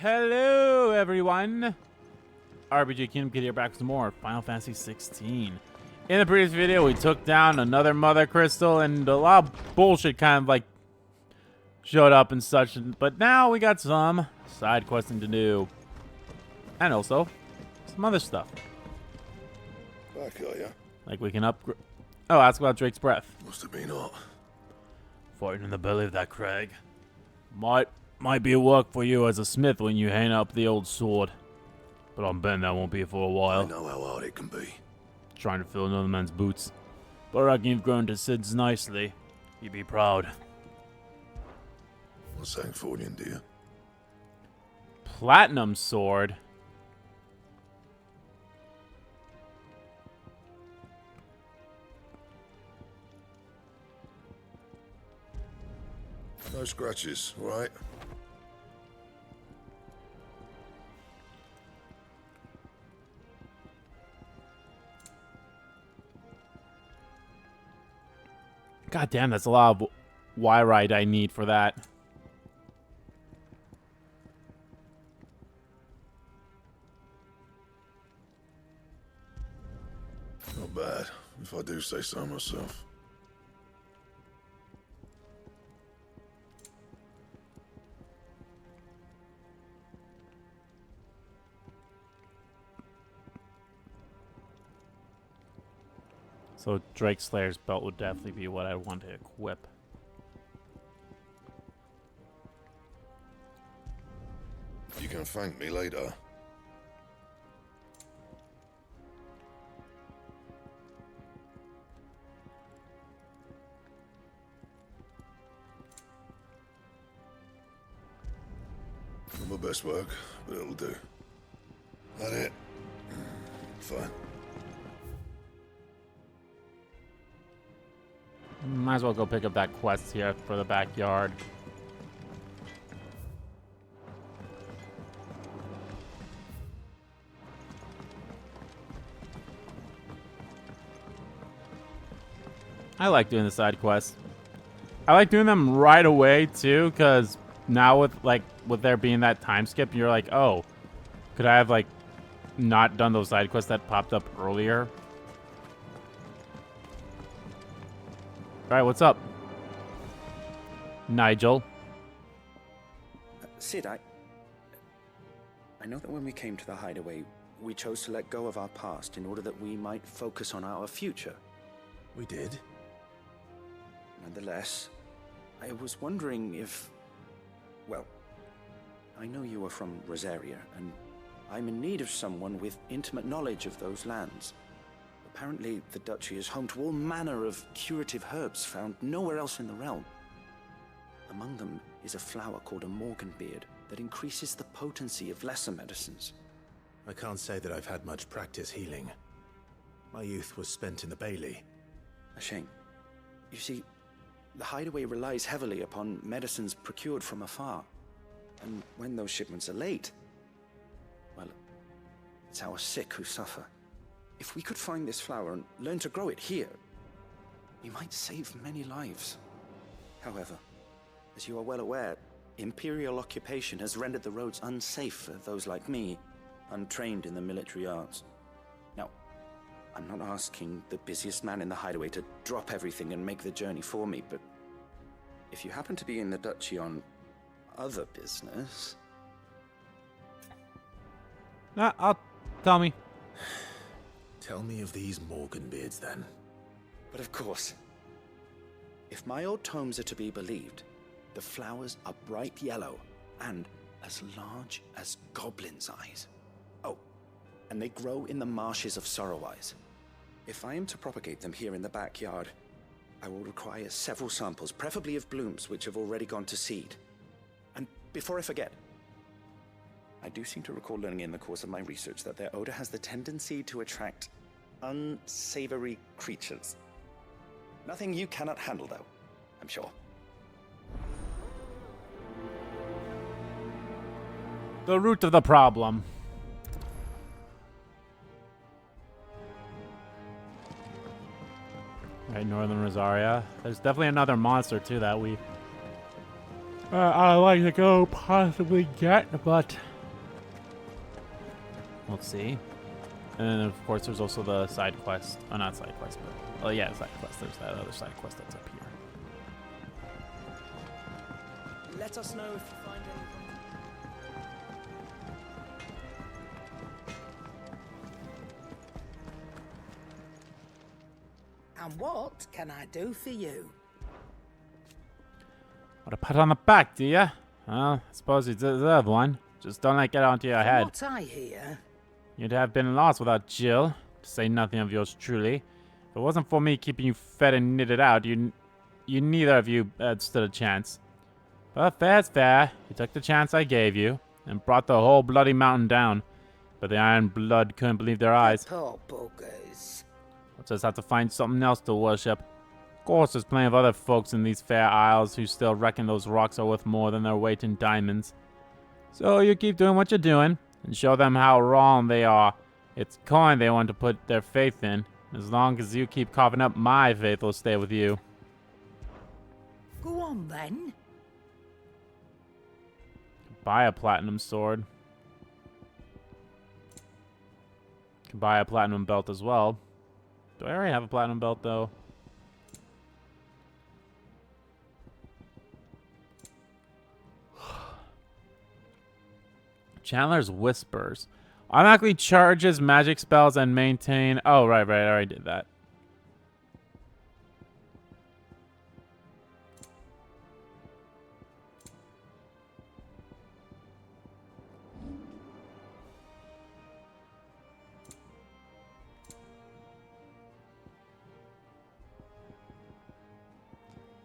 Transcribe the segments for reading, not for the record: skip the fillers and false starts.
Hello, everyone. RPG Kingdom Kid here, back with some more Final Fantasy 16. In the previous video, we took down another Mother Crystal, and a lot of bullshit kind of like showed up and such. But now we got some side questing to do, and also some other stuff. Back, are ya? Like we can upgrade. Oh, ask about Drake's breath. Must have been hot. Fighting in the belly of that crag. Might be a work for you as a smith when you hang up the old sword. But I'm betting that won't be for a while. I know how hard it can be. Trying to fill another man's boots. But I reckon you've grown to Sid's nicely. You'd be proud. What's that for you, dear? Platinum sword? No scratches, right? God damn, that's a lot of Wyrite I need for that. Not bad, if I do say so myself. So Drake Slayer's belt would definitely be what I want to equip. You can thank me later. Not my best work, but it'll do. That it? Fine. Might as well go pick up that quest here for the backyard. I like doing the side quests. I like doing them right away too, because now with there being that time skip, you're like, oh, could I have like not done those side quests that popped up earlier? Alright, what's up? Nigel. Sid, I know that when we came to the hideaway, we chose to let go of our past in order that we might focus on our future. We did? Nonetheless, I was wondering if... Well, I know you are from Rosaria, and I'm in need of someone with intimate knowledge of those lands. Apparently, the duchy is home to all manner of curative herbs found nowhere else in the realm. Among them is a flower called a morganbeard that increases the potency of lesser medicines. I can't say that I've had much practice healing. My youth was spent in the Bailey. A shame. You see, the hideaway relies heavily upon medicines procured from afar. And when those shipments are late, well, it's our sick who suffer. If we could find this flower and learn to grow it here, we might save many lives. However, as you are well aware, Imperial occupation has rendered the roads unsafe for those like me, untrained in the military arts. Now, I'm not asking the busiest man in the hideaway to drop everything and make the journey for me, but if you happen to be in the duchy on other business... Tell me. Tell me of these morganbeards, then. But of course, if my old tomes are to be believed, the flowers are bright yellow and as large as goblins' eyes. Oh, and they grow in the marshes of Sorrowise. If I am to propagate them here in the backyard, I will require several samples, preferably of blooms which have already gone to seed. And before I forget, I do seem to recall learning in the course of my research that their odor has the tendency to attract unsavory creatures. Nothing you cannot handle, though, I'm sure. The root of the problem. Right, Northern Rosaria. There's definitely another monster too that we I'd like to go possibly get, but we'll see. And then, of course, there's also the side quest. Oh, not side quest, but... Oh, yeah, side quest. There's that other side quest that's up here. Let us know if you find anything. And what can I do for you? What a pat on the back, do ya? Well, I suppose you deserve one. Just don't let it get onto your From head. what I hear, You'd have been lost without Jill, to say nothing of yours truly. If it wasn't for me keeping you fed and knitted out, you neither of you had stood a chance. But fair's fair. You took the chance I gave you, and brought the whole bloody mountain down. But the Iron Blood couldn't believe their eyes. poor buggers. We'll just have to find something else to worship. Of course, there's plenty of other folks in these fair isles who still reckon those rocks are worth more than their weight in diamonds. So you keep doing what you're doing, and show them how wrong they are. It's coin they want to put their faith in. As long as you keep coughing up, my faith will stay with you. Go on then. Buy a platinum sword. Can buy a platinum belt as well. Do I already have a platinum belt though? Chandler's Whispers. Automatically charges magic spells and maintain... Oh, right. I already did that.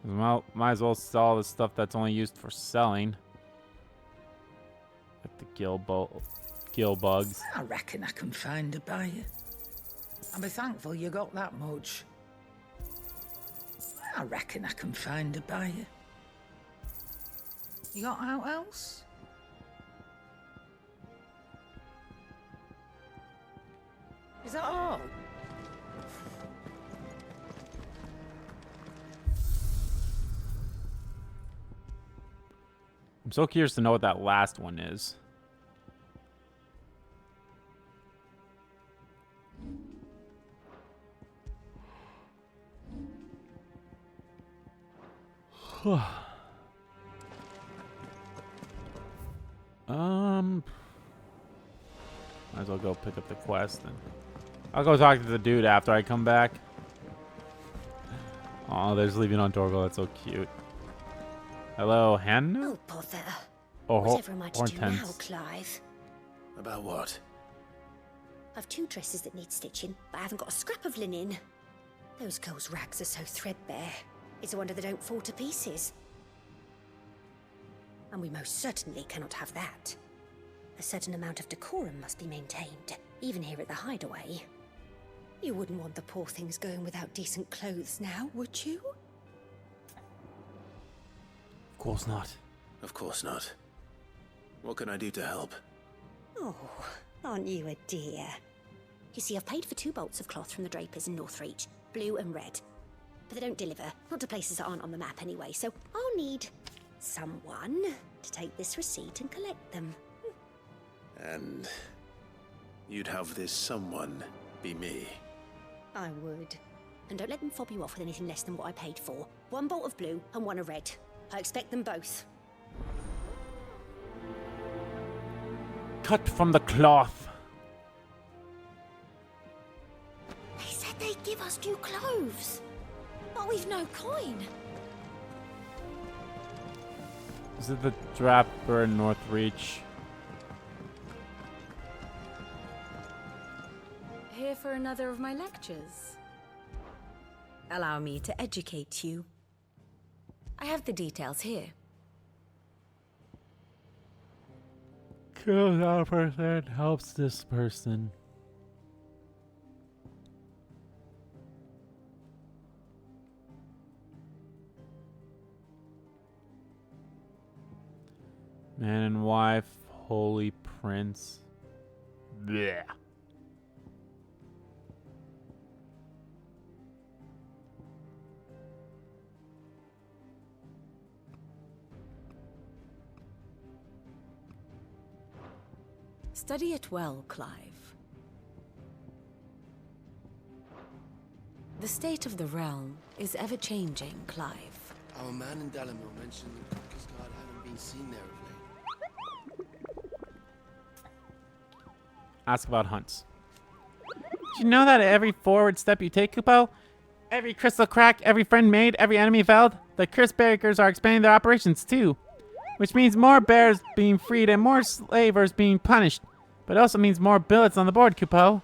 Well, might as well sell the stuff that's only used for selling. Like the gill bugs. I reckon I can find a buyer. I'll be thankful you got that much. I reckon I can find a buyer. You got out else? Is that all? I'm so curious to know what that last one is. Might as well go pick up the quest then. I'll go talk to the dude after I come back. Oh, there's leaving on Torgal. That's so cute. Hello, Hannah? Oh, bother. Or Whatever am I to do now, Hortense. Clive? About what? I've 2 dresses that need stitching, but I haven't got a scrap of linen. Those girls' rags are so threadbare. It's a wonder they don't fall to pieces. And we most certainly cannot have that. A certain amount of decorum must be maintained, even here at the hideaway. You wouldn't want the poor things going without decent clothes now, would you? Of course not. Of course not. What can I do to help? Oh, aren't you a dear? You see, I've paid for 2 bolts of cloth from the drapers in Northreach, blue and red. But they don't deliver, not to places that aren't on the map anyway, so I'll need someone to take this receipt and collect them. And you'd have this someone be me. I would. And don't let them fob you off with anything less than what I paid for. 1 bolt of blue and 1 of red. I expect them both. Cut from the cloth. They said they'd give us new clothes. But we've no coin. Is it the Draper in Northreach? Here for another of my lectures. Allow me to educate you. I have the details here. Kill that person, helps this person. Man and wife, holy prince. Blech. Study it well, Clive. The state of the realm is ever-changing, Clive. Our man in Dalamil mentioned the Cooker's Guard haven't been seen there of late. Ask about hunts. Did you know that at every forward step you take, Kupo, every crystal crack, every friend made, every enemy felled, the curse breakers are expanding their operations too. Which means more bears being freed and more slavers being punished. But it also means more billets on the board, Kupo.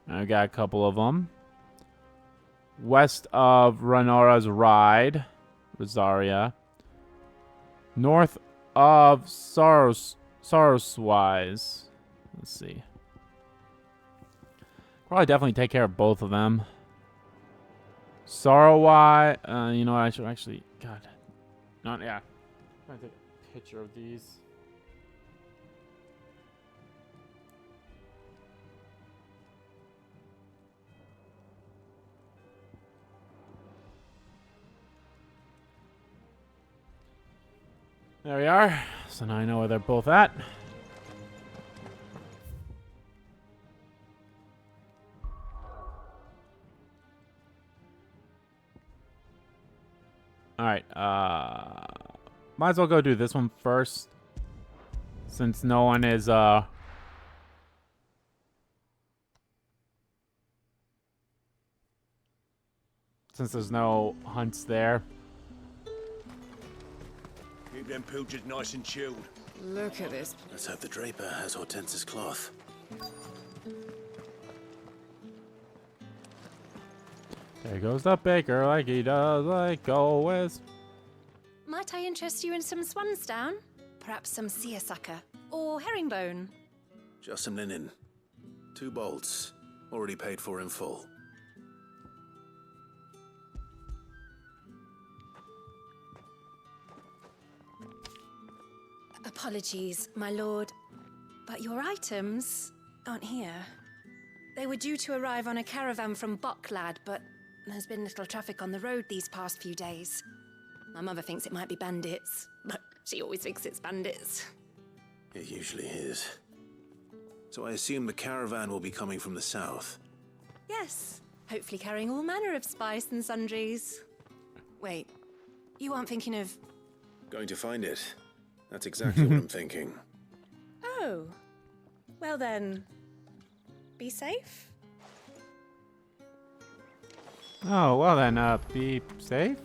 I got a couple of them. West of Renora's Ride, Rosaria. North of Sorrowswise. Let's see. Probably definitely take care of both of them. Sorrowwise, you know what, I should actually, God. Not, yeah. I'm trying to take a picture of these. There we are. So now I know where they're both at. Alright, might as well go do this one first. Since no one is, since there's no hunts there. Keep them pilchers nice and chilled. Look at this. Let's hope the Draper has Hortense's cloth. There goes the baker like he does, like always. Might I interest you in some swansdown? Perhaps some seersucker or herringbone? Just some linen. 2 bolts. Already paid for in full. Apologies, my lord, but your items aren't here. They were due to arrive on a caravan from Bocklad, but there's been little traffic on the road these past few days. My mother thinks it might be bandits, but she always thinks it's bandits. It usually is. So I assume the caravan will be coming from the south. Yes, hopefully carrying all manner of spice and sundries. Wait, you aren't thinking of... Going to find it. That's exactly what I'm thinking. Oh, well then, be safe? Oh, well then, be safe.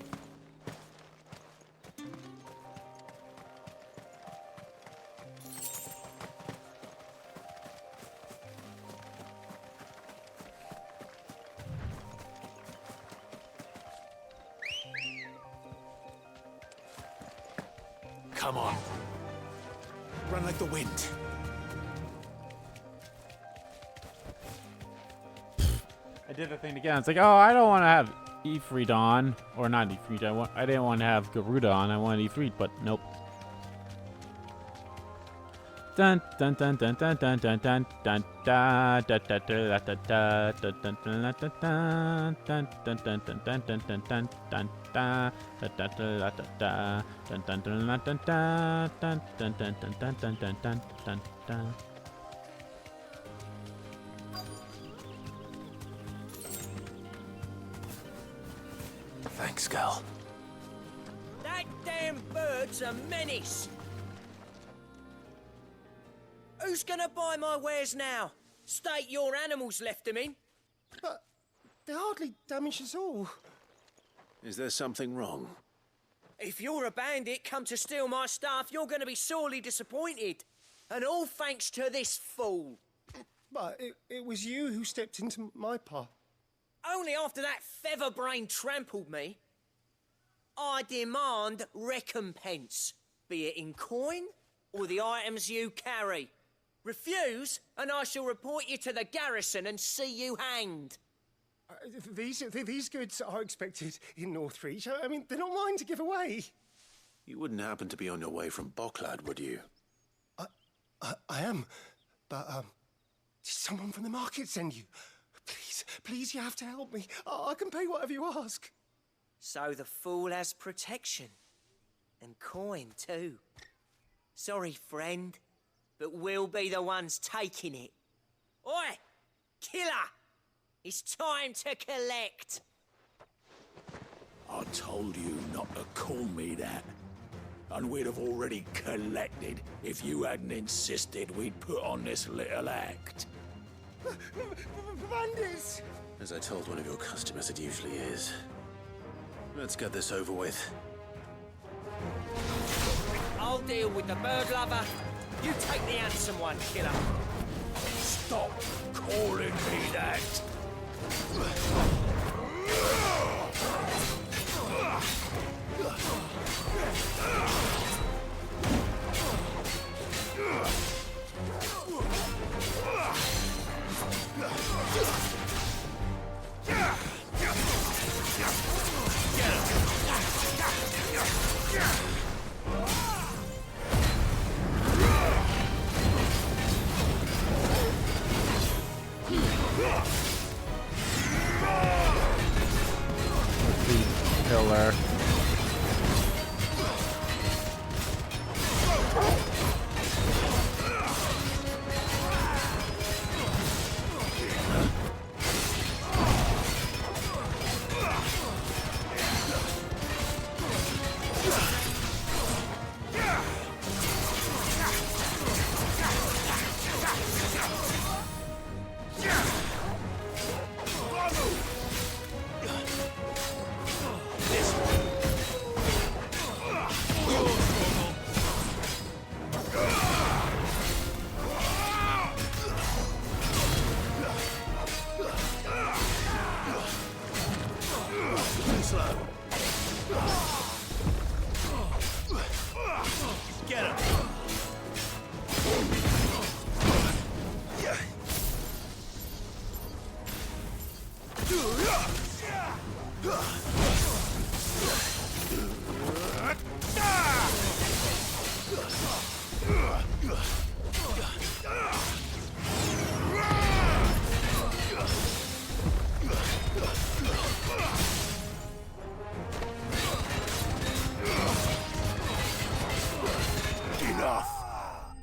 Come on. Run like the wind. I did the thing again. It's like, oh, I don't want to have Ifrit on, or not Ifrit. I didn't want to have Garuda on. I wanted Ifrit, but nope. Dun dun dun dun dun dun dun dun dun da da da da da da da dun dun dun dun dun dun dun dun dun dun dun dun da da da da da da dun dun dun dun dun dun dun dun dun dun dun dun dun dun dun. Thanks, girl. That damn bird's a menace. Who's gonna buy my wares now? State your animals left them in. But they hardly damage us all. Is there something wrong? If you're a bandit come to steal my stuff, you're gonna be sorely disappointed. And all thanks to this fool. But it was you who stepped into my path. Only after that feather-brain trampled me. I demand recompense, be it in coin or the items you carry. Refuse, and I shall report you to the garrison and see you hanged. These goods are expected in Northreach. I mean, they're not mine to give away. You wouldn't happen to be on your way from Bocklad, would you? I am, but did someone from the market send you? Please, you have to help me. I can pay whatever you ask. So the fool has protection. And coin, too. Sorry, friend, but we'll be the ones taking it. Oi! Killer! It's time to collect! I told you not to call me that. And we'd have already collected if you hadn't insisted we'd put on this little act. Bandits! As I told one of your customers, it usually is. Let's get this over with. I'll deal with the bird lover. You take the handsome one, killer. Stop calling me that. Killer.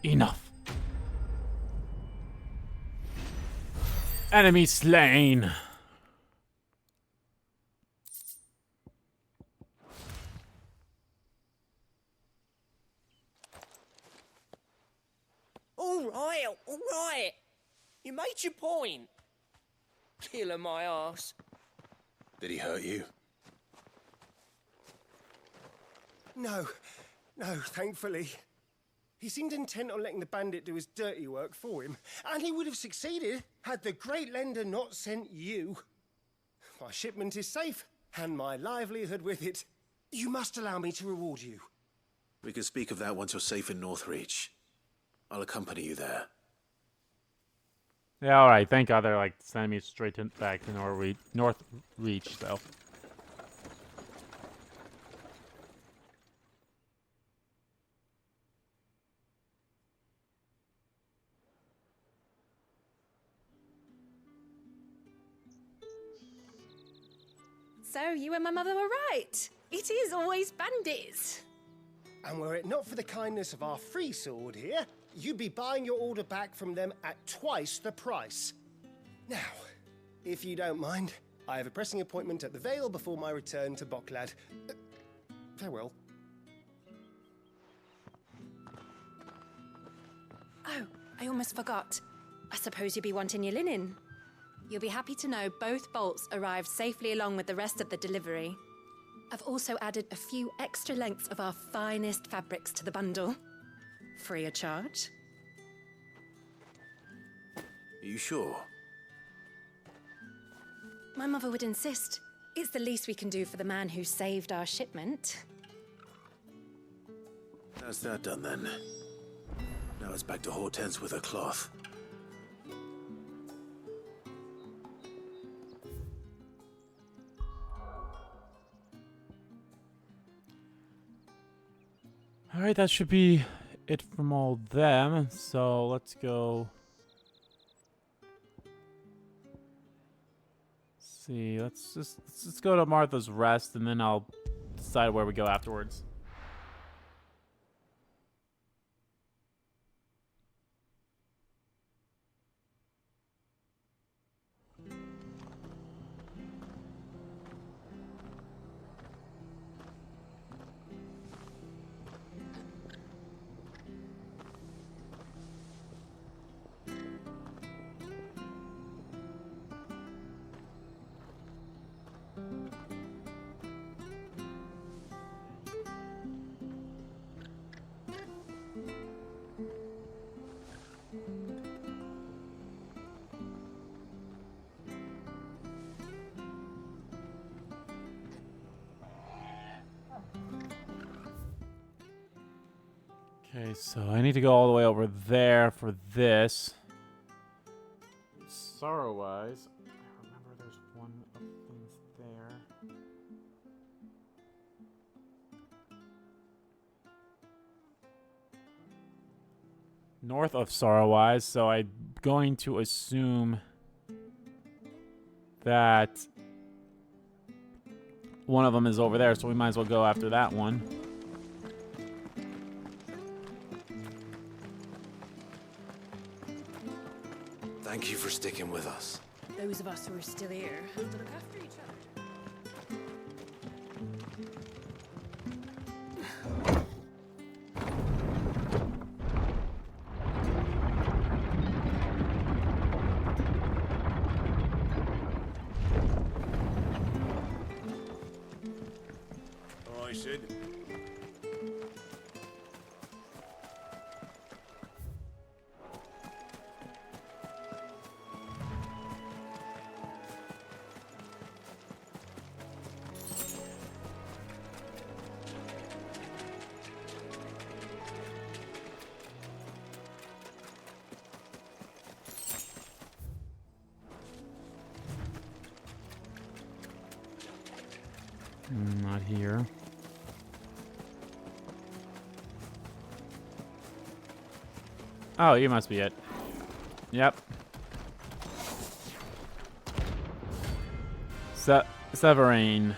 Enough. Enemy slain. All right. You made your point. Killer my ass. Did he hurt you? No, thankfully. He seemed intent on letting the bandit do his dirty work for him, and he would have succeeded had the Great Lender not sent you. My shipment is safe, and my livelihood with it. You must allow me to reward you. We can speak of that once you're safe in Northreach. I'll accompany you there. Yeah, alright. Thank God they're like sending me straight back to Northreach, though. So you and my mother were right. It is always bandits. And were it not for the kindness of our free sword here, you'd be buying your order back from them at twice the price. Now, if you don't mind, I have a pressing appointment at the Vale before my return to Boklad. Farewell. Oh, I almost forgot. I suppose you'll be wanting your linen. You'll be happy to know both bolts arrived safely along with the rest of the delivery. I've also added a few extra lengths of our finest fabrics to the bundle. Free of charge. Are you sure? My mother would insist. It's the least we can do for the man who saved our shipment. That's that done then. Now it's back to Hortense with her cloth. Alright, that should be it from all them. So let's go. See, let's go to Martha's Rest, and then I'll decide where we go afterwards. Okay, so I need to go all the way over there for this. Sorrow-wise, I remember there's one of things there. North of Sorrow-wise, so I'm going to assume that one of them is over there, so we might as well go after that one. Thank you for sticking with us. Those of us who are still here have to look after each other. All right, Sid. Not here. Oh, you must be it. Yep. Severine.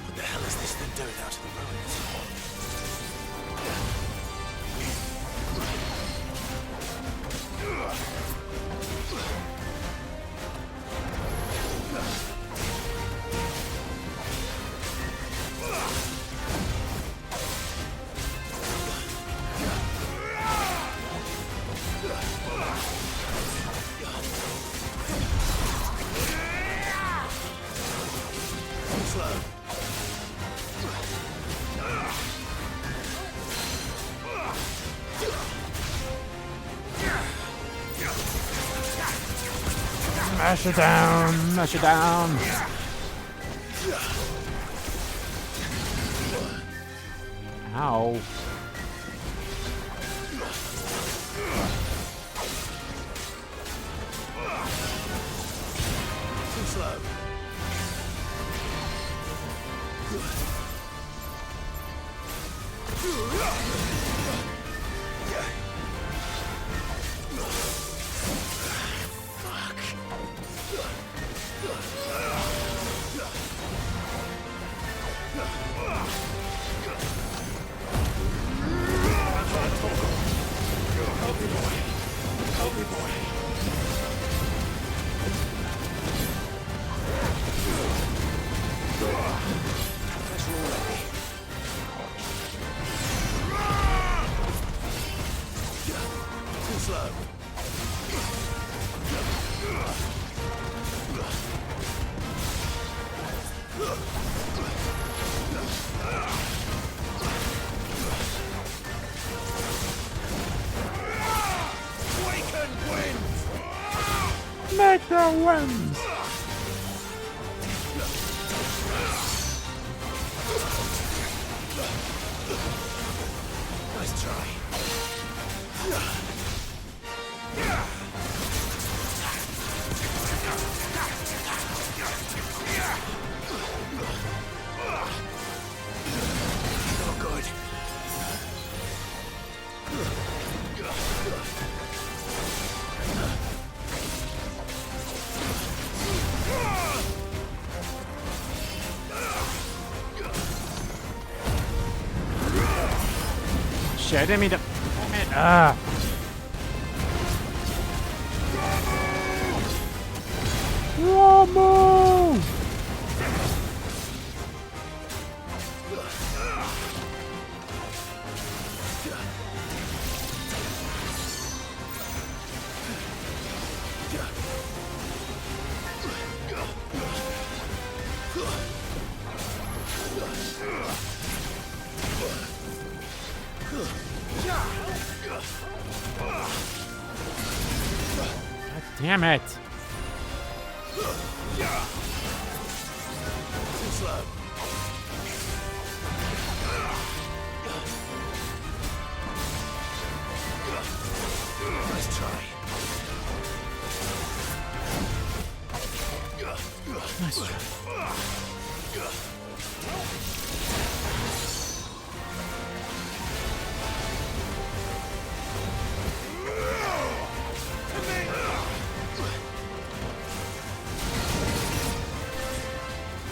What the hell is this thing doing out of the ruins? Mash it down! Mash it down! Ow. Too slow. Make the winds! Nice try. Not good. Shit, I didn't mean to. Damn it. Ah. Whoa, God damn it. slug. Nice try. Nice try.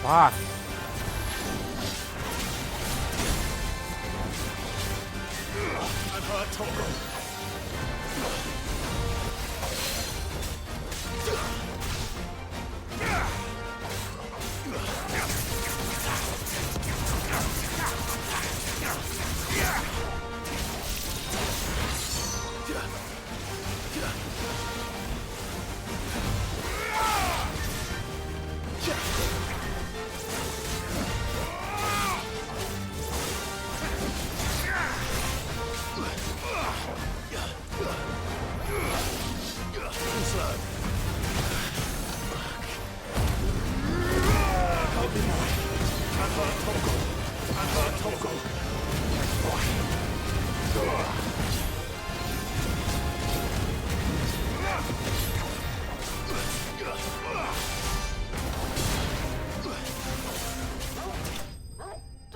Fuck. I've heard Toggle.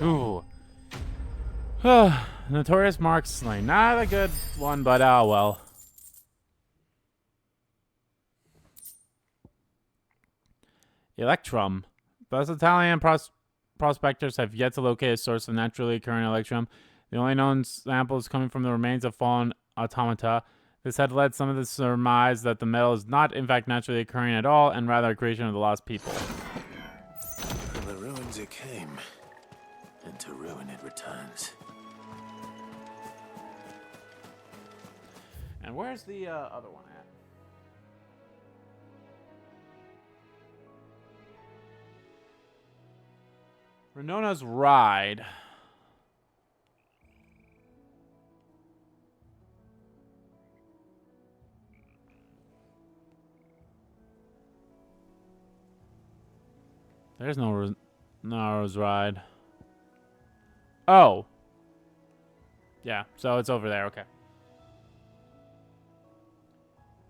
Ooh. Notorious Mark Slain. Not a good one, but well. Electrum. Thus, Italian prospectors have yet to locate a source of naturally occurring electrum. The only known sample is coming from the remains of fallen automata. This had led some of the surmise that the metal is not, in fact, naturally occurring at all, and rather a creation of the lost people. From the ruins it came, and to ruin it returns. And where's the other one at? Renona's Ride. There's no Renona's Ride. Oh. Yeah, so it's over there, okay.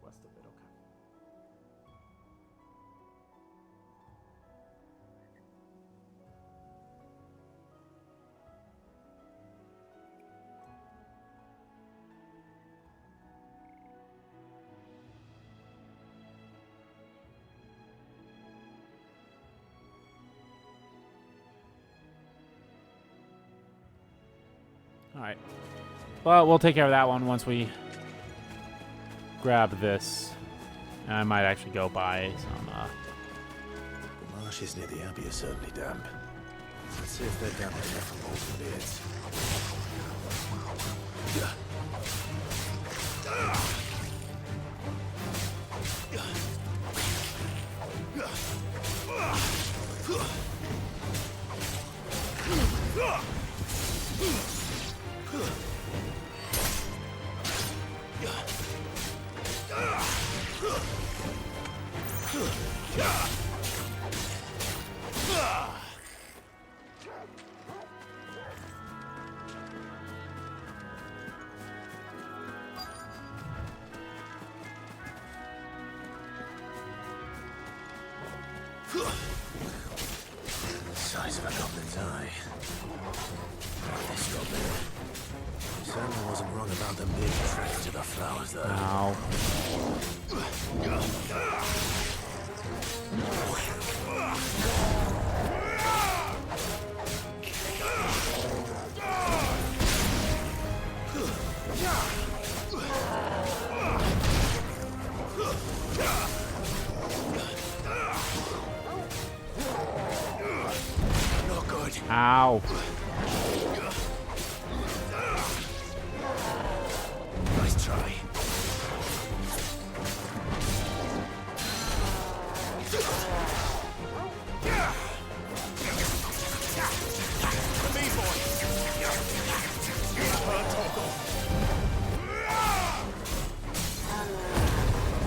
West of it, okay. Alright. Well, we'll take care of that one once we grab this. And I might actually go buy some, The marshes near the abbey are certainly damp. Let's see if they're damp enough from old beards. Size of a goblin's eye. This goblin. Certainly wasn't wrong about them being attracted to the flowers, though. Ow. Not good. Ow. Nice try. To me, boy.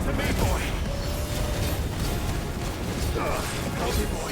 To me, boy. Help me, boy.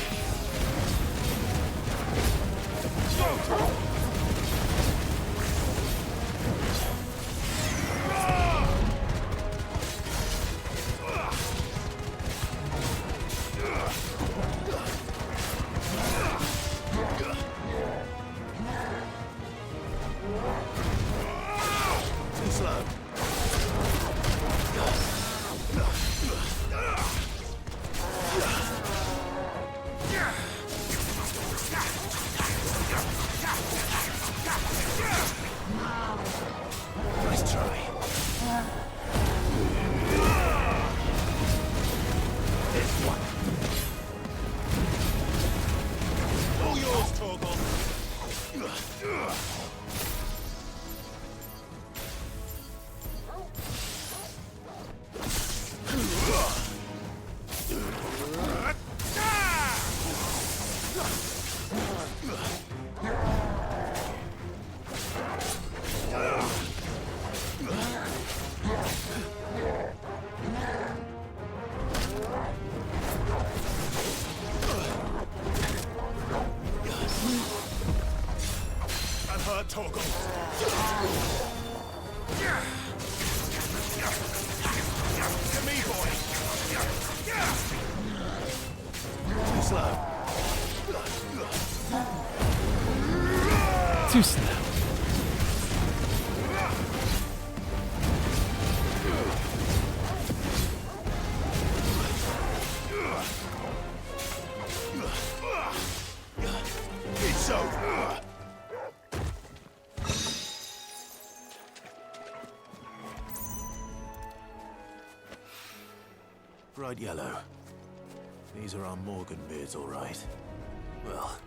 hurt, Torgal. To me, boy. Too slow. Too slow. It's over. Bright yellow. These are our Morgan beards, all right. Well,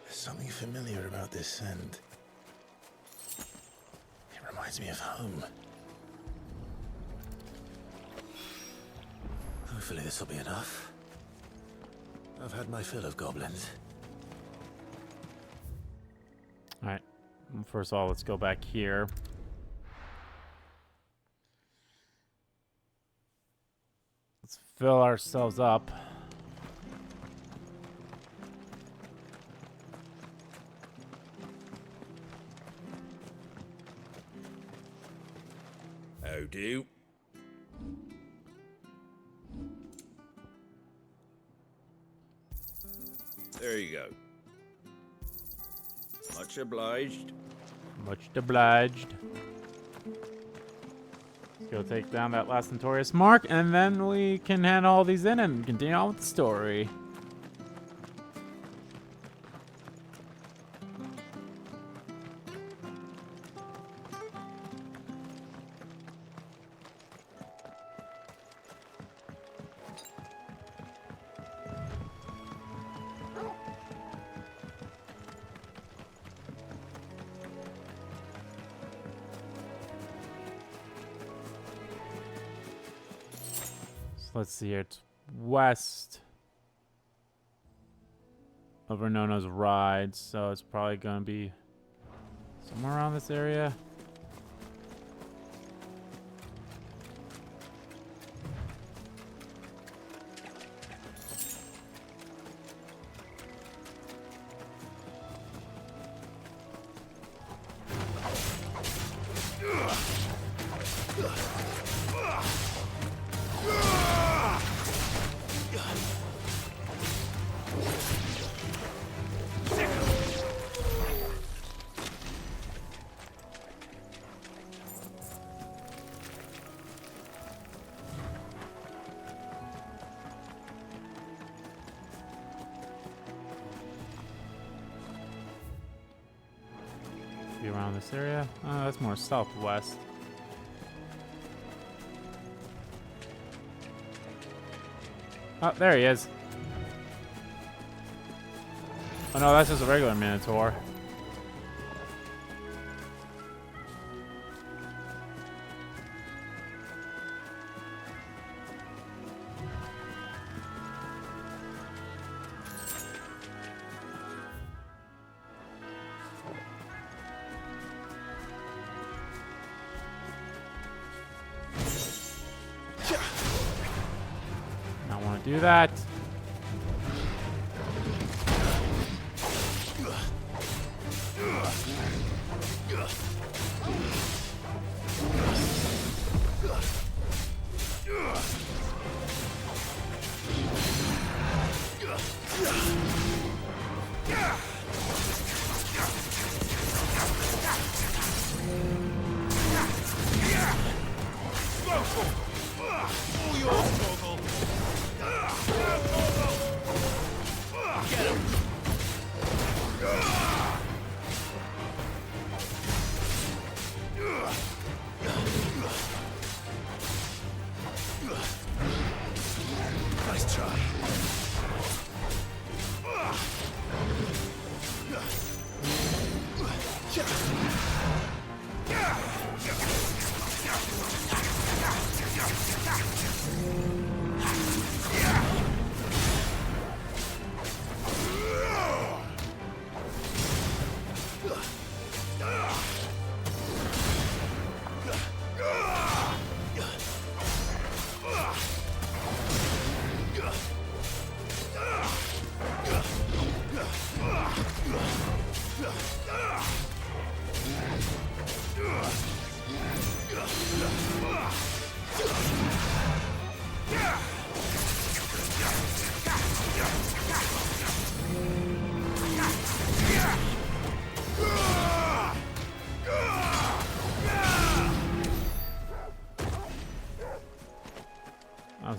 there's something familiar about this scent. It reminds me of home. Hopefully this will be enough. I've had my fill of goblins. All right. First of all, let's go back here. Let's fill ourselves up. How do? There you go. Much obliged. Much obliged. Let's go take down that last notorious mark, and then we can hand all these in and continue on with the story. Let's see here. It's west of Renona's Ride, so it's probably going to be somewhere around this area. Be around this area. Oh, that's more southwest. Oh, there he is. Oh no, that's just a regular Minotaur. Do that.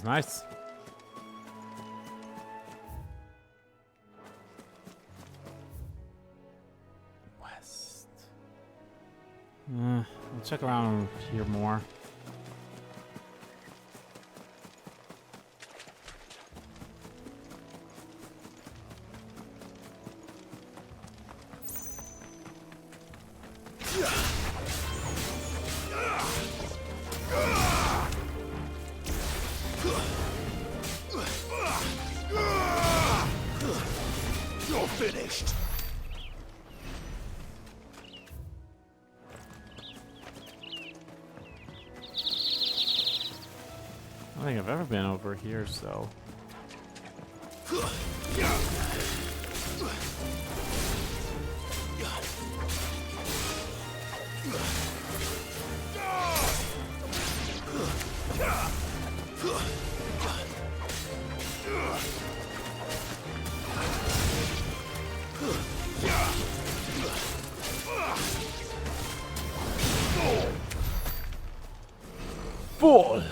nice. West. We'll check around here more. You're finished. I don't think I've ever been over here, so. Fall.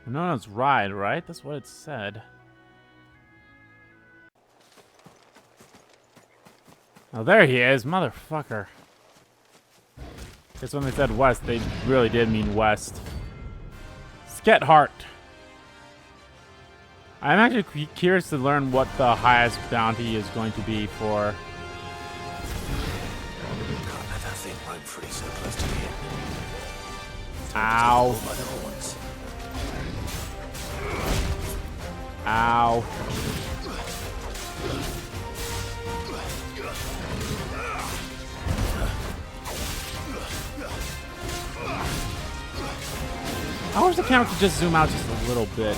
No, it's ride, right? That's what it said. Oh, there he is, motherfucker. Guess when they said west, they really did mean west. Skethart. I'm actually curious to learn what the highest bounty is going to be for. Can't let that thing roam free so close to me. Ow. Ow. I wish the camera could just zoom out just a little bit.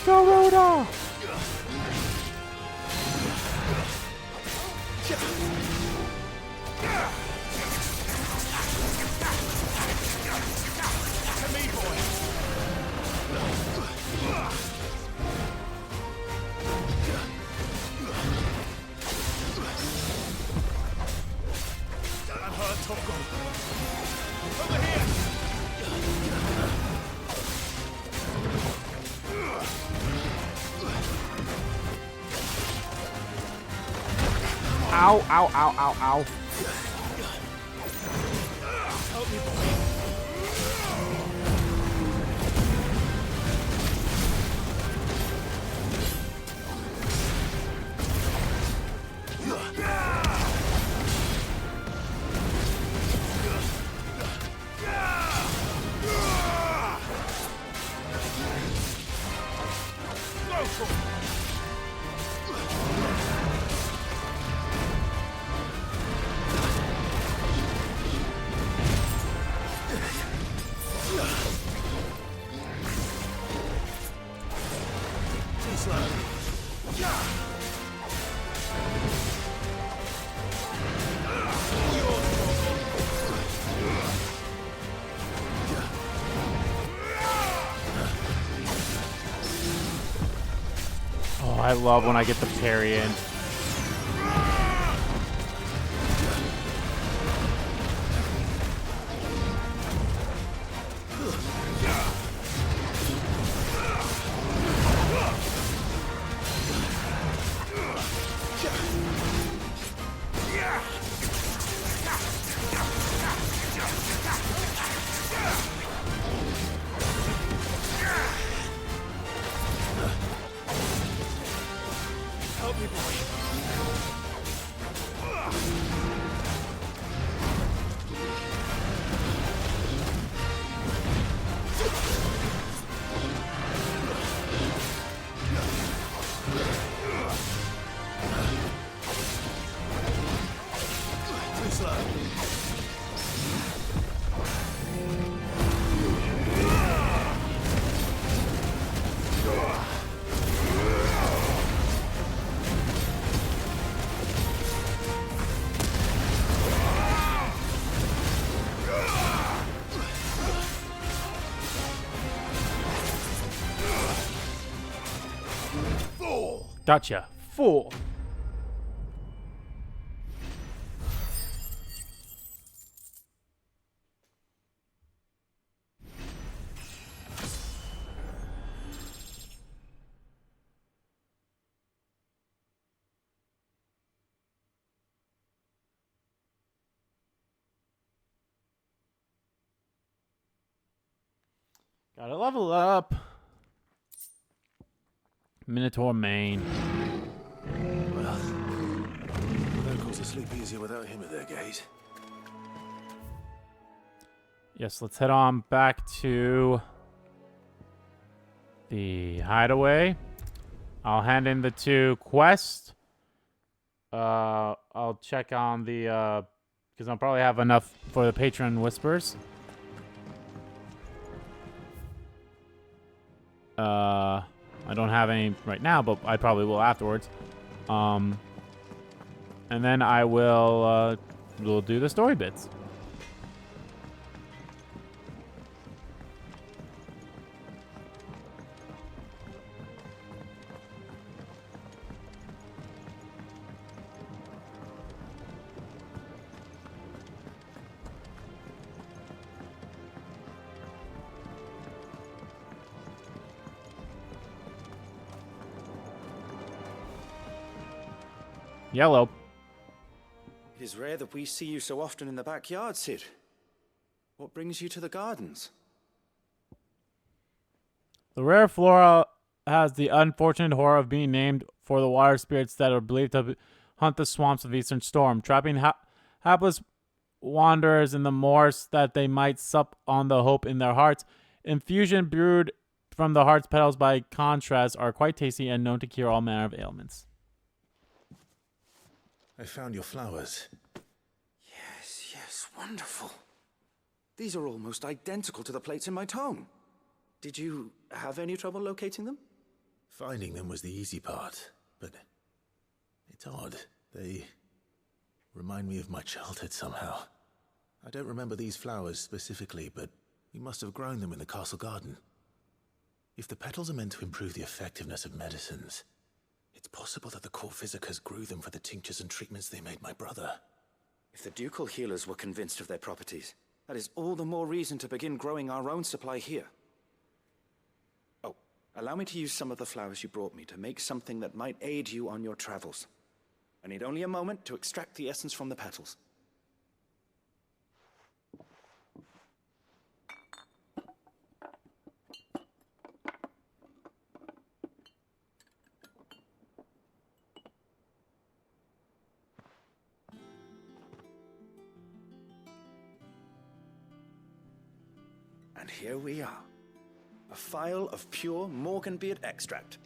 Garuda! Ow, ow, ow, ow, ow. Oh, I love when I get the parry in. Gotcha. Fool. Gotta level up. Minotaur main. Well, locals will sleep easier without him at their gate. Yes, let's head on back to the hideaway. I'll hand in the 2 quests. I'll check on the because I'll probably have enough for the patron whispers. I don't have any right now, but I probably will afterwards. And then I will we'll do the story bits. Yellow. It is rare that we see you so often in the backyard, Sid. What brings you to the gardens? The rare flora has the unfortunate horror of being named for the water spirits that are believed to hunt the swamps of Eastern Storm, trapping hapless wanderers in the moors that they might sup on the hope in their hearts. Infusion brewed from the heart's petals by contrast are quite tasty and known to cure all manner of ailments. I found your flowers. Yes, wonderful. These are almost identical to the plates in my tome. Did you have any trouble locating them? Finding them was the easy part, but it's odd. They remind me of my childhood somehow. I don't remember these flowers specifically, but we must have grown them in the castle garden. If the petals are meant to improve the effectiveness of medicines, it's possible that the court visitors grew them for the tinctures and treatments they made my brother. If the ducal healers were convinced of their properties, that is all the more reason to begin growing our own supply here. Oh, allow me to use some of the flowers you brought me to make something that might aid you on your travels. I need only a moment to extract the essence from the petals. And here we are. A phial of pure Morganbeard extract.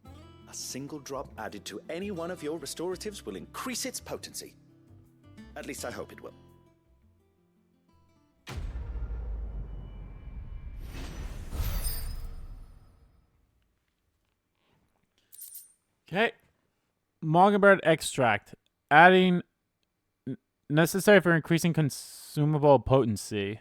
A single drop added to any one of your restoratives will increase its potency. At least I hope it will. Okay. Mockingbird extract. Adding necessary for increasing consumable potency.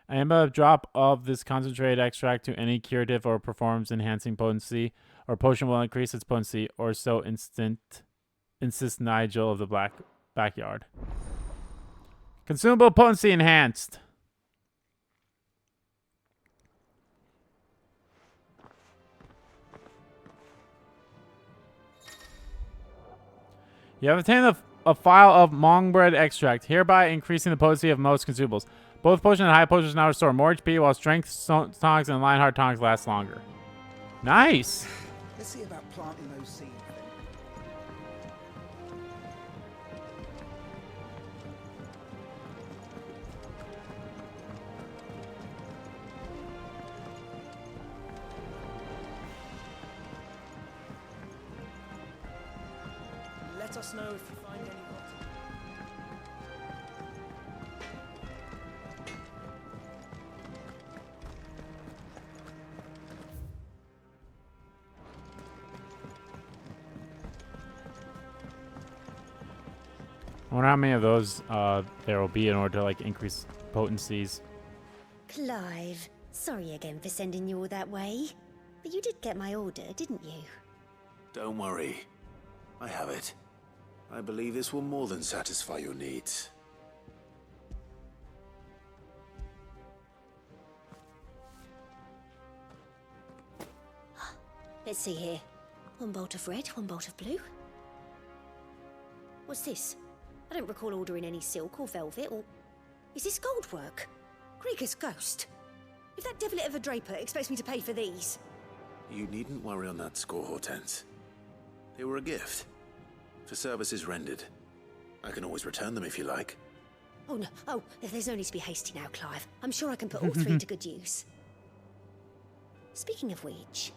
Aim a drop of this concentrated extract to any curative or performs enhancing potency, or potion will increase its potency, or so insists Nigel of the backyard. Consumable potency enhanced. You have obtained a file of Mongbread extract, hereby increasing the potency of most consumables. Both potion and high potions now restore more HP, while strength tonics and Lionheart tonics last longer. Nice. Let's see about planting those seeds then. Let us know if you find any rotten. I wonder how many of those there will be in order to like increase potencies. Clive, sorry again for sending you all that way. But you did get my order, didn't you? Don't worry. I have it. I believe this will more than satisfy your needs. Let's see here. One bolt of red, one bolt of blue. What's this? I don't recall ordering any silk or velvet or... Is this gold work? Krieger's ghost. If that devilit of a draper expects me to pay for these... You needn't worry on that score, Hortense. They were a gift. For services rendered. I can always return them if you like. Oh, no. Oh, there's no need to be hasty now, Clive. I'm sure I can put all three to good use. Speaking of which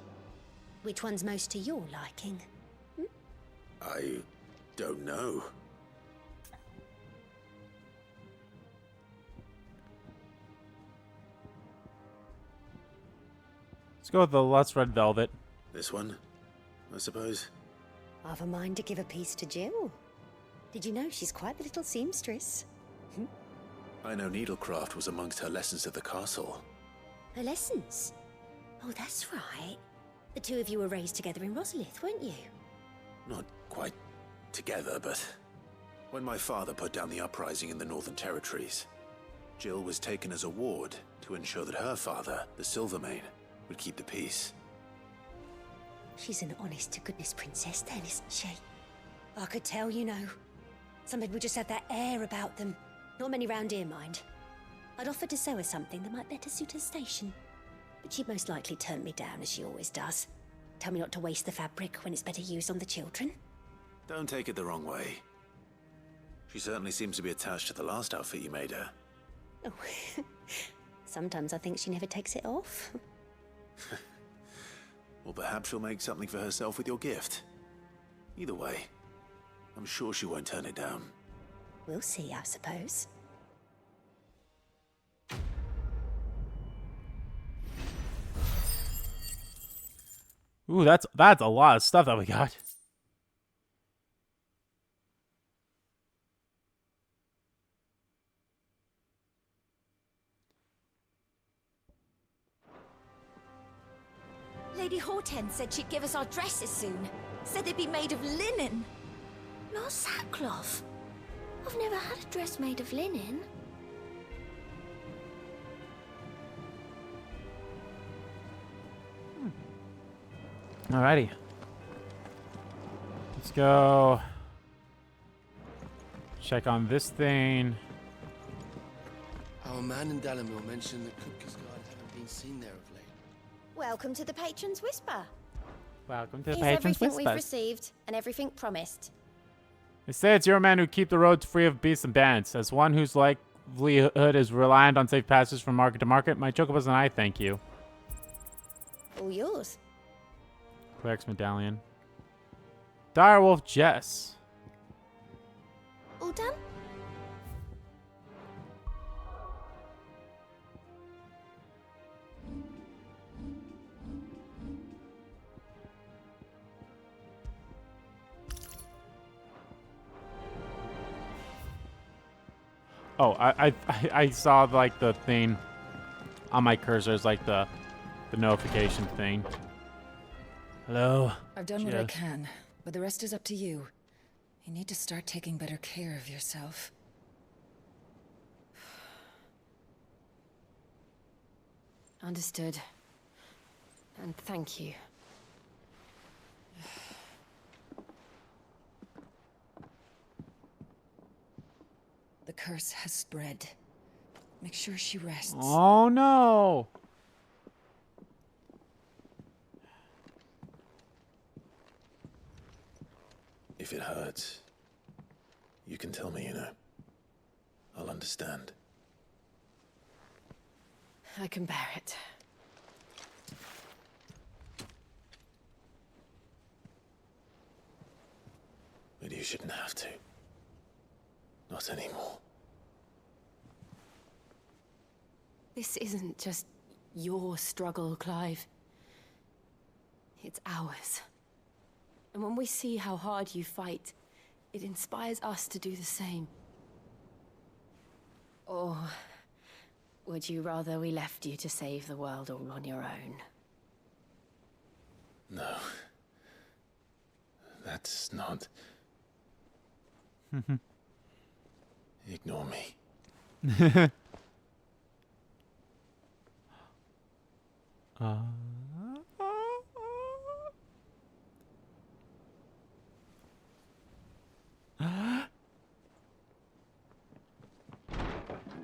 one's most to your liking? I don't know. Let's go with the Lust Red Velvet. This one, I suppose. I've a mind to give a piece to Jill. Did you know she's quite the little seamstress? I know needlecraft was amongst her lessons at the castle. Her lessons? Oh, that's right. The two of you were raised together in Rosalith, weren't you? Not quite together, but when my father put down the uprising in the Northern Territories, Jill was taken as a ward to ensure that her father, the Silvermane, would keep the peace. She's an honest-to-goodness princess then, isn't she? I could tell, you know. Some people just have that air about them. Not many round here, mind. I'd offered to sew her something that might better suit her station. But she'd most likely turn me down, as she always does. Tell me not to waste the fabric when it's better used on the children. Don't take it the wrong way. She certainly seems to be attached to the last outfit you made her. Oh, sometimes I think she never takes it off. Or perhaps she'll make something for herself with your gift. Either way, I'm sure she won't turn it down. We'll see, I suppose. Ooh, that's a lot of stuff that we got. Lady Hortense said she'd give us our dresses soon. Said they'd be made of linen. Not sackcloth. I've never had a dress made of linen. Alrighty. Let's go check on this thing. Our man in Dalamil mentioned that Kupka's guard haven't been seen there of late. Welcome to the Patron's Whisper. Welcome to the Here's Patron's everything we've Whisper. received and everything promised. They say it's your men who keep the roads free of beasts and bandits. As one whose livelihood is reliant on safe passages from market to market, my chocobos and I thank you. All yours. Cleric's Medallion. Direwolf Jess. All done? Oh, I saw like the thing on my cursor. It's like the notification thing. Hello. I've done what I can, but the rest is up to you. You need to start taking better care of yourself. Understood. And thank you. The curse has spread. Make sure she rests. Oh no! If it hurts, you can tell me, you know. I'll understand. I can bear it. But you shouldn't have to. Not anymore. This isn't just your struggle, Clive. It's ours. And when we see how hard you fight, it inspires us to do the same. Or would you rather we left you to save the world all on your own? No. That's not... Ignore me.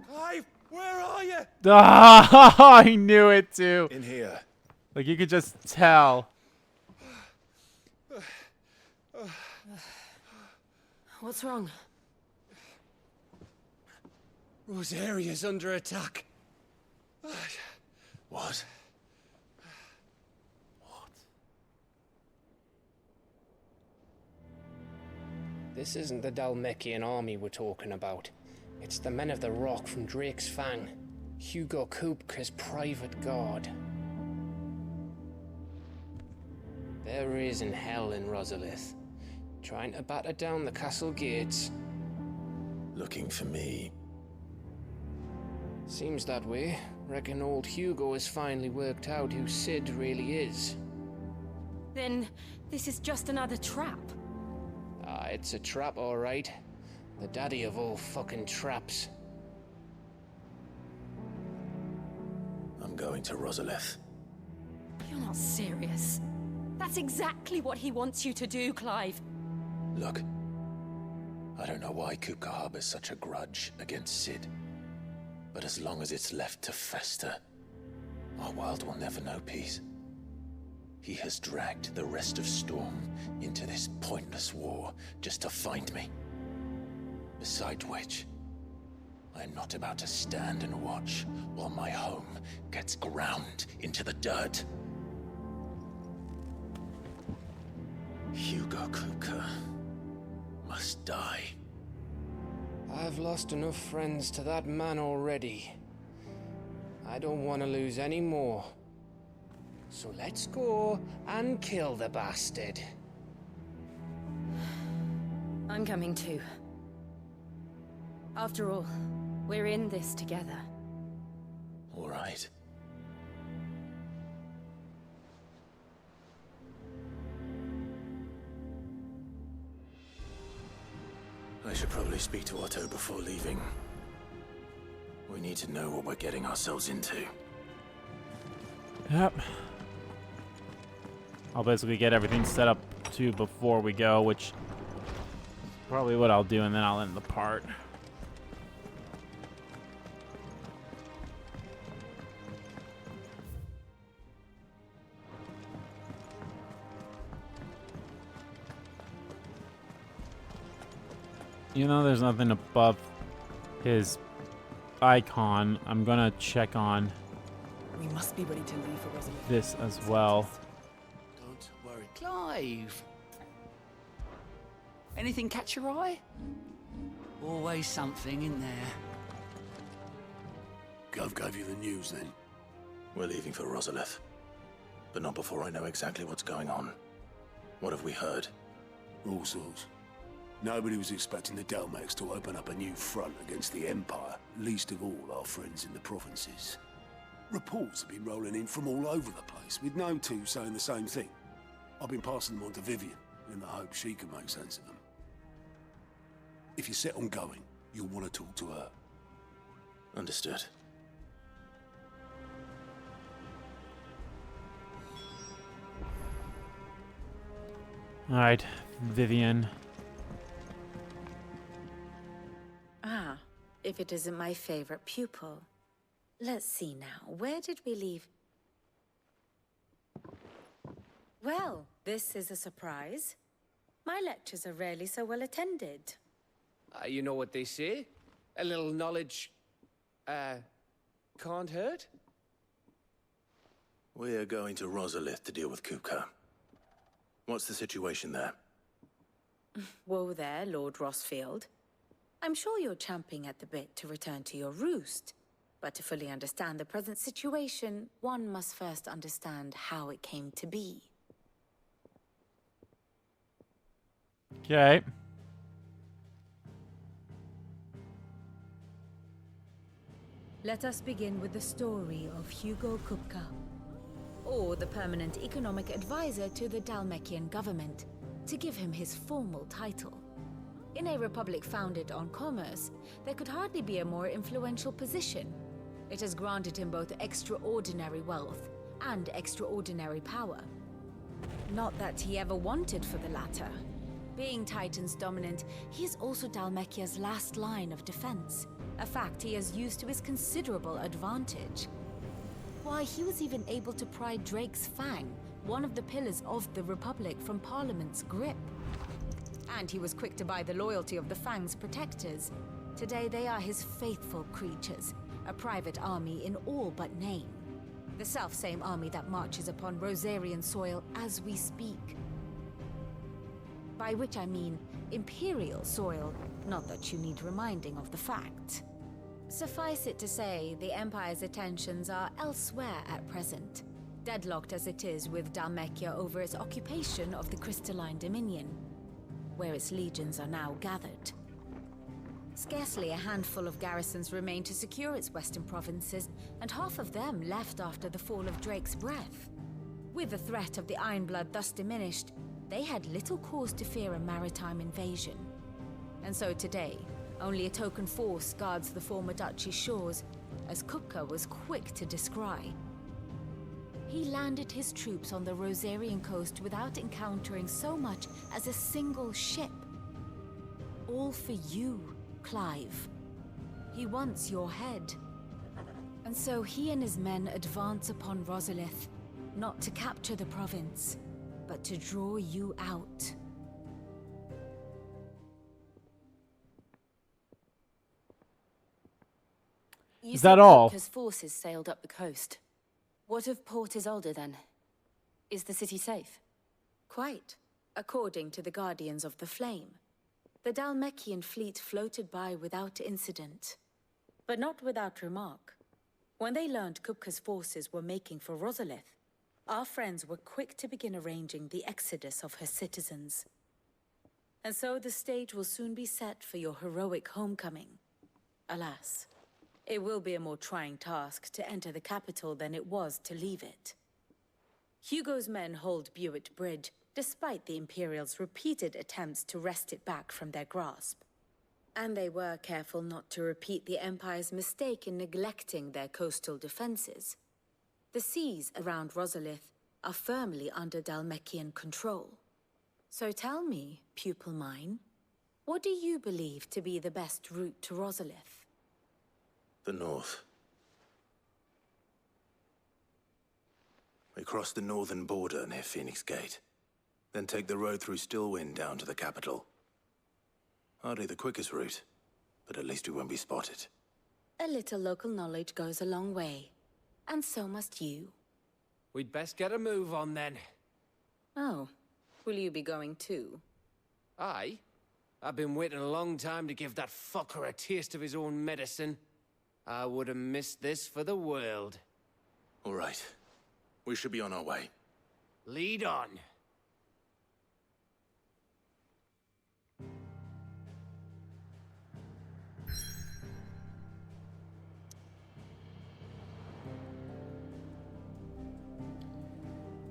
Clive, where are you? I knew it too. In here. Like you could just tell. What's wrong? Rosaria's under attack. What? This isn't the Dalmekian army we're talking about. It's the men of the Rock from Drake's Fang. Hugo Kupka's private guard. They're raising hell in Rosalith, trying to batter down the castle gates. Looking for me. Seems that way. Reckon old Hugo has finally worked out who Sid really is. Then this is just another trap. Ah, it's a trap, all right. The daddy of all fucking traps. I'm going to Rosalith. You're not serious. That's exactly what he wants you to do, Clive. Look. I don't know why Kupka harbors such a grudge against Sid. But as long as it's left to fester, our world will never know peace. He has dragged the rest of Storm into this pointless war just to find me. Besides which, I am not about to stand and watch while my home gets ground into the dirt. Hugo Kupka must die. I've lost enough friends to that man already. I don't want to lose any more. So let's go and kill the bastard. I'm coming too. After all, we're in this together. All right. I should probably speak to Otto before leaving. We need to know what we're getting ourselves into. Yep. I'll basically get everything set up too before we go, which is probably what I'll do, and then I'll end the part. You know, there's nothing above his icon. I'm gonna check on We must be ready to leave for Rosalith. this as well. Don't worry. Clive! Anything catch your eye? Always something in there. Gov gave you the news then? We're leaving for Rosalith. But not before I know exactly what's going on. What have we heard? All sorts. Nobody was expecting the Dalmex to open up a new front against the Empire, least of all our friends in the provinces. Reports have been rolling in from all over the place, with no two saying the same thing. I've been passing them on to Vivian, in the hope she can make sense of them. If you're set on going, you'll want to talk to her. Understood. All right, Vivian. Ah, if it isn't my favorite pupil. Let's see now, where did we leave? Well, this is a surprise. My lectures are rarely so well attended. You know what they say? A little knowledge, can't hurt? We're going to Rosalith to deal with Kupka. What's the situation there? Whoa there, Lord Rosfield. I'm sure you're champing at the bit to return to your roost. But to fully understand the present situation, one must first understand how it came to be. Okay. Let us begin with the story of Hugo Kupka, Or the permanent economic advisor to the Dalmekian government, to give him his formal title. In a republic founded on commerce, there could hardly be a more influential position. It has granted him both extraordinary wealth and extraordinary power. Not that he ever wanted for the latter. Being Titan's dominant, he is also Dalmekia's last line of defense, a fact he has used to his considerable advantage. Why, he was even able to pry Drake's Fang, one of the pillars of the Republic, from Parliament's grip. And he was quick to buy the loyalty of the Fang's protectors. Today they are his faithful creatures, a private army in all but name. The self-same army that marches upon Rosarian soil as we speak. By which I mean Imperial soil, not that you need reminding of the fact. Suffice it to say, the Empire's attentions are elsewhere at present, deadlocked as it is with Dalmekia over its occupation of the Crystalline Dominion, where its legions are now gathered. Scarcely a handful of garrisons remain to secure its western provinces, and half of them left after the fall of Drake's Breath. With the threat of the Ironblood thus diminished, they had little cause to fear a maritime invasion. And so today, only a token force guards the former duchy's shores, as Kupka was quick to descry. He landed his troops on the Rosarian coast without encountering so much as a single ship. All for you, Clive. He wants your head. And so he and his men advance upon Rosalith, not to capture the province, but to draw you out. Is that all? His forces sailed up the coast. What of Port Isolde then? Is the city safe? Quite, according to the Guardians of the Flame. The Dalmekian fleet floated by without incident, but not without remark. When they learned Kupka's forces were making for Rosalith, our friends were quick to begin arranging the exodus of her citizens. And so the stage will soon be set for your heroic homecoming. Alas, it will be a more trying task to enter the capital than it was to leave it. Hugo's men hold Buet Bridge, despite the Imperials' repeated attempts to wrest it back from their grasp. And they were careful not to repeat the Empire's mistake in neglecting their coastal defenses. The seas around Rosalith are firmly under Dalmekian control. So tell me, pupil mine, what do you believe to be the best route to Rosalith? The north. We cross the northern border near Phoenix Gate, then take the road through Stillwind down to the capital. Hardly the quickest route, but at least we won't be spotted. A little local knowledge goes a long way, and so must you. We'd best get a move on then. Oh, will you be going too? Aye. I've been waiting a long time to give that fucker a taste of his own medicine. I would have missed this for the world. All right. We should be on our way. Lead on.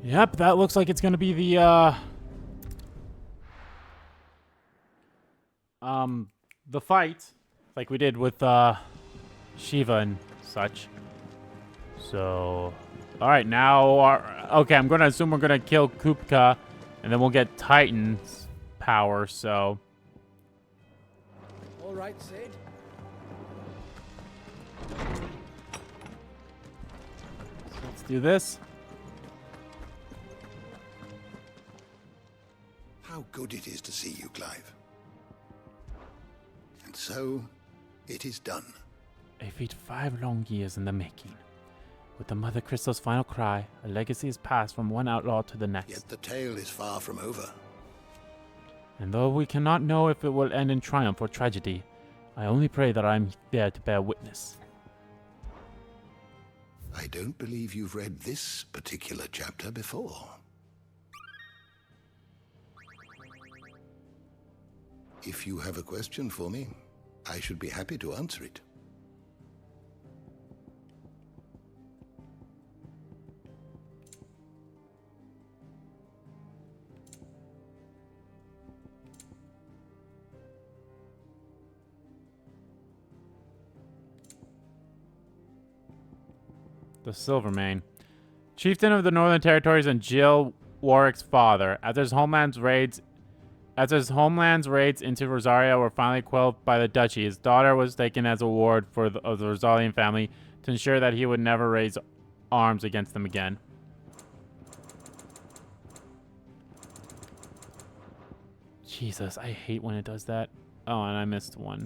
Yep, that looks like it's gonna be the fight, like we did with Shiva and such. So, all right, now okay, I'm gonna assume we're gonna kill Kupka, and then we'll get Titan's power. So, All right, Sid. let's do this. How good it is to see you, Clive. And so, it is done. A feat 5 long years in the making. With the Mothercrystals' final cry, a legacy is passed from one outlaw to the next. Yet the tale is far from over. And though we cannot know if it will end in triumph or tragedy, I only pray that I am there to bear witness. I don't believe you've read this particular chapter before. If you have a question for me, I should be happy to answer it. The Silvermane. Chieftain of the Northern Territories and Jill Warwick's father. After his homeland's raids into Rosaria were finally quelled by the duchy, his daughter was taken as a ward of the Rosalian family to ensure that he would never raise arms against them again. Jesus, I hate when it does that. Oh, and I missed one.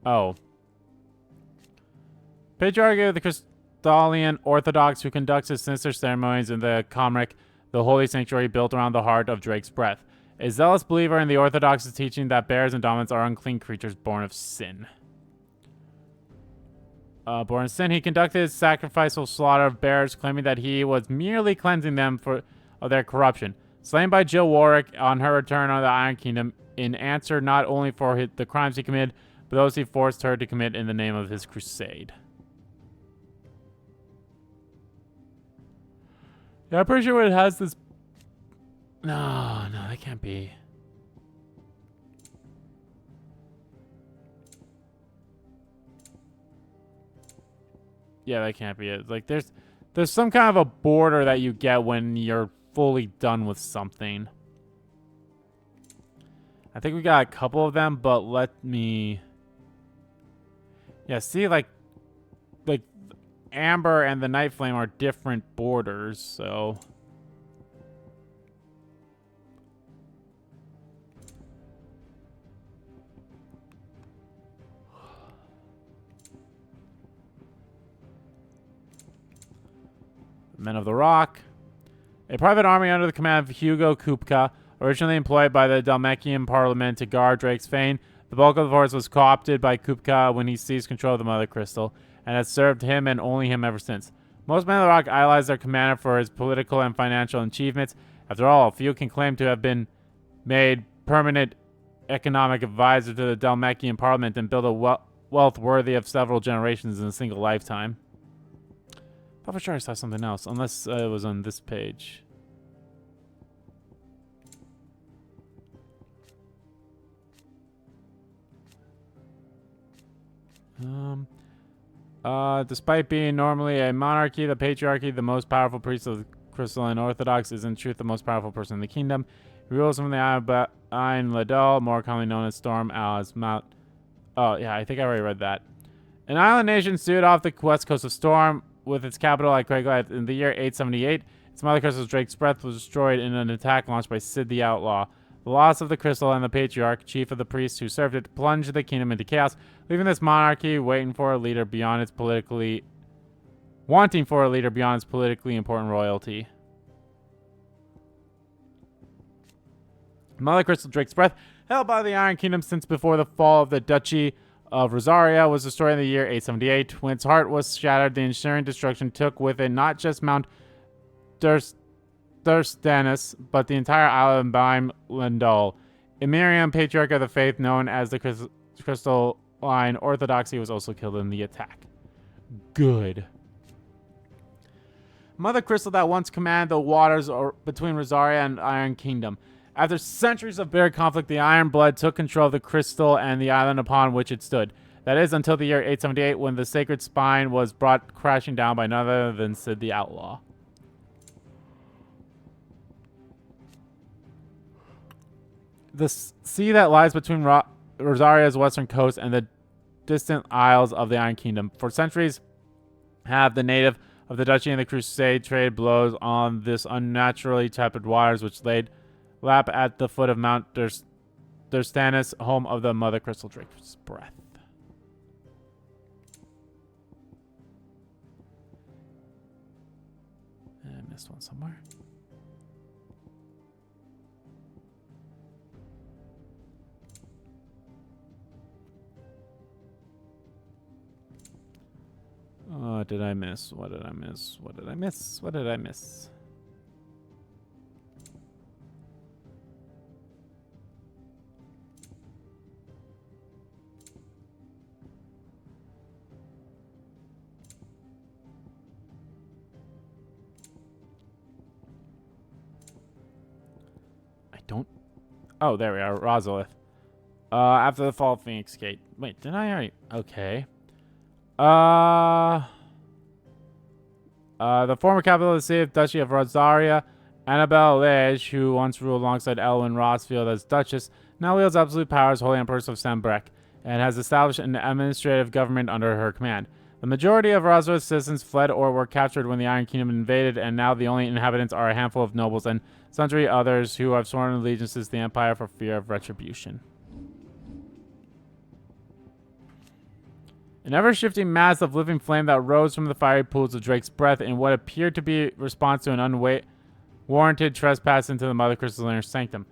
Oh. Patriarch of the Crystallian Orthodox who conducts his sinister ceremonies in the Comric, the holy sanctuary built around the heart of Drake's breath. A zealous believer in the Orthodox teaching that bears and dominants are unclean creatures born of sin. Born of sin, he conducted his sacrificial slaughter of bears, claiming that he was merely cleansing them of their corruption. Slain by Jill Warwick on her return on the Iron Kingdom in answer not only for the crimes he committed, but those he forced her to commit in the name of his crusade. Yeah, I'm pretty sure it has this... No, that can't be. Yeah, that can't be it. Like, there's some kind of a border that you get when you're fully done with something. I think we got a couple of them, but let me... Yeah, see, like Amber and the Night Flame are different borders, so... Men of the Rock. A private army under the command of Hugo Kupka, originally employed by the Dalmekian Parliament to guard Drake's Fane. The bulk of the force was co-opted by Kupka when he seized control of the Mother Crystal, and has served him and only him ever since. Most Men of the Rock idolize their commander for his political and financial achievements. After all, few can claim to have been made permanent economic advisor to the Dalmekian Parliament and build a wealth worthy of several generations in a single lifetime. I thought for sure I saw something else, unless it was on this page. Despite being normally a monarchy, the patriarchy, the most powerful priest of the Crystalline Orthodox, is in truth the most powerful person in the kingdom. He rules from the Ain Ladal, more commonly known as Storm as Mount... Oh, yeah, I think I already read that. An island nation stood off the west coast of Storm, with its capital at Craigland in the year 878. Its mother crystal, Drake's Breath, was destroyed in an attack launched by Sid the Outlaw. The loss of the crystal and the patriarch, chief of the priests who served it, plunged the kingdom into chaos, leaving this monarchy wanting for a leader beyond its politically important royalty. Mother Crystal, Drake's Breath, held by the Iron Kingdom since before the fall of the Duchy of Rosaria, was destroyed in the year 878. When its heart was shattered, the ensuing destruction took with it not just Mount Thurstanis, but the entire island of Lindol. Emirium, patriarch of the faith known as the Crystalline Orthodoxy, was also killed in the attack. Good. Mother Crystal that once commanded the waters between Rosaria and Iron Kingdom. After centuries of bitter conflict, the Iron Blood took control of the crystal and the island upon which it stood. That is, until the year 878, when the sacred spine was brought crashing down by none other than Sid the Outlaw. The sea that lies between Rosaria's western coast and the distant isles of the Iron Kingdom. For centuries have the native of the Duchy and the Crusade traded blows on this unnaturally tepid waters which laid lap at the foot of Mount Thurstanis, home of the Mother Crystal Drake's Breath. And I missed one somewhere. Oh, did I miss? What did I miss? What did I miss? What did I miss? I don't... Oh, there we are. Rosalith. After the fall of Phoenix Gate. Wait, didn't I already... Okay. The former capital of the city of Duchy of Rosaria, Annabelle Lege, who once ruled alongside Elwyn Rosfield as Duchess, now wields absolute power as Holy Empress of Sambrec, and has established an administrative government under her command. The majority of Roswell's citizens fled or were captured when the Iron Kingdom invaded, and now the only inhabitants are a handful of nobles and sundry others who have sworn allegiances to the Empire for fear of retribution. An ever-shifting mass of living flame that rose from the fiery pools of Drake's breath in what appeared to be response to an unwarranted trespass into the Mother Crystal's inner sanctum.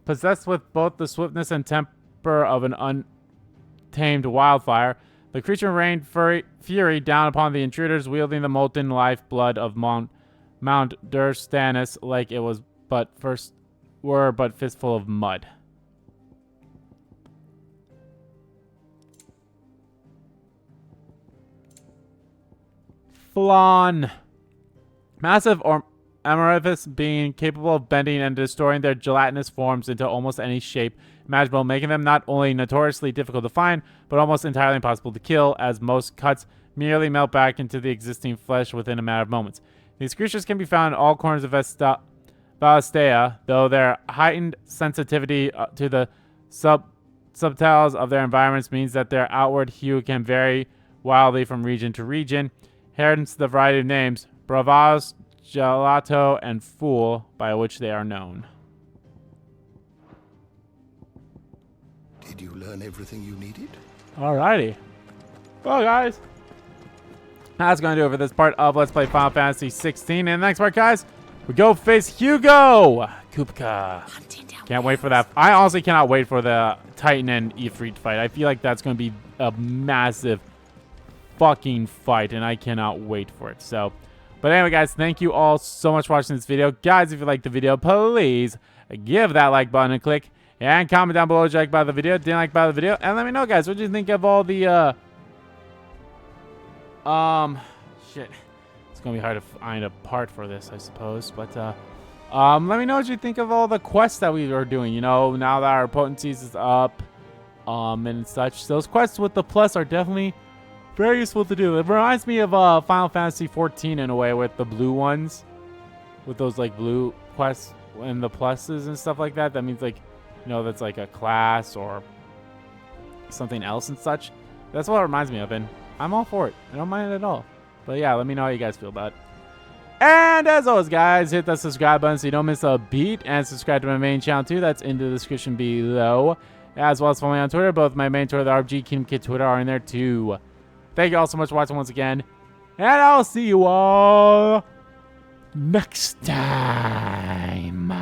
Possessed with both the swiftness and temper of an untamed wildfire, the creature rained fury down upon the intruders, wielding the molten lifeblood of Mount Thurstanis like it was but fistful of mud. Flan. Massive amorphous being capable of bending and destroying their gelatinous forms into almost any shape imaginable, making them not only notoriously difficult to find, but almost entirely impossible to kill, as most cuts merely melt back into the existing flesh within a matter of moments. These creatures can be found in all corners of Valisthea, though their heightened sensitivity to the subtleties of their environments means that their outward hue can vary wildly from region to region. Hence the variety of names, Bravos, Gelato, and Fool, by which they are known. Did you learn everything you needed? Alrighty. Well, guys, that's going to do it for this part of Let's Play Final Fantasy 16. And the next part, guys, we go face Hugo Kupka. Can't wait for that. I honestly cannot wait for the Titan and Ifrit fight. I feel like that's going to be a massive fucking fight, and I cannot wait for it. So, but anyway, guys, thank you all so much for watching this video. Guys, if you liked the video, please give that like button a click and comment down below what you like about the video, didn't like about the video, and let me know, guys, what do you think of all the shit. It's gonna be hard to find a part for this, I suppose, but let me know what you think of all the quests that we are doing. You know, now that our potencies is up and such, those quests with the plus are definitely very useful to do. It reminds me of Final Fantasy 14 in a way, with the blue ones, with those like blue quests and the pluses and stuff like that. That means, like, you know, that's like a class or something else and such. That's what it reminds me of, and I'm all for it. I don't mind it at all. But yeah, let me know how you guys feel about it. And as always, guys, hit that subscribe button so you don't miss a beat, and subscribe to my main channel too. That's in the description below, as well as follow me on Twitter. Both my main Twitter, the RPG Kingdom Kid Twitter, are in there too. Thank you all so much for watching once again, and I'll see you all next time.